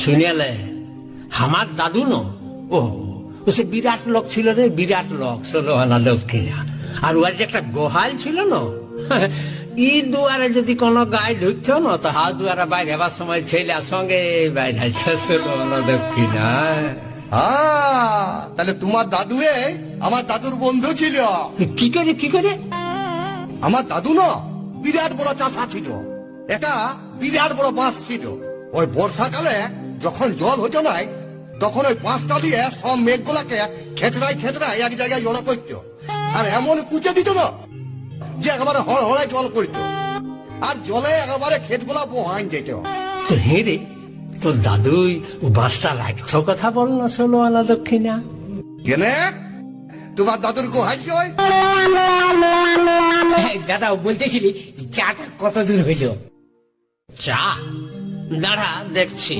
শুনেলে আমার দাদু ন ও সে বিরাট লোক ছিল রে, বিরাট লোক, 16 আনা দক্ষিণা। আর ওর যে একটা গোহাল ছিল না, ই দুয়ারে যদি কোনো গায়ে ঢুকতো না, তো হাত দুয়ারে বাইরে হবার সময় ছেলে সঙ্গে বাইরে 16 আনা দক্ষিণা। তাহলে তোমার দাদু আমার দাদুর বন্ধু ছিল। কি করে কি করে? আমার দাদু না বিরাট বড় চাষা ছিল, এটা বিরাট বড় বাঁশ ছিল। ওই বর্ষাকালে যখন জল হতো না, তখন ওই বাঁশটা দিয়ে সব মেঘগুলাকে খেচড়াই খেচড়াই এক জায়গায় জড়ো করতো, আর এমন কুচে দিত না যে একেবারে হড়হড়ায় জল করতো, আর জলে একেবারে ক্ষেতগুলা বহান যেত। তো হে রে, তোর দাদুই ও বাঁশটা রাখতো কথা বল না 16 আনা দক্ষিণা। কেনে তোমার দাদুর গোহাই জয়? দাদা বলতেছিলি চাটা কত দূর হইল? চা দাঁড়া দেখছি।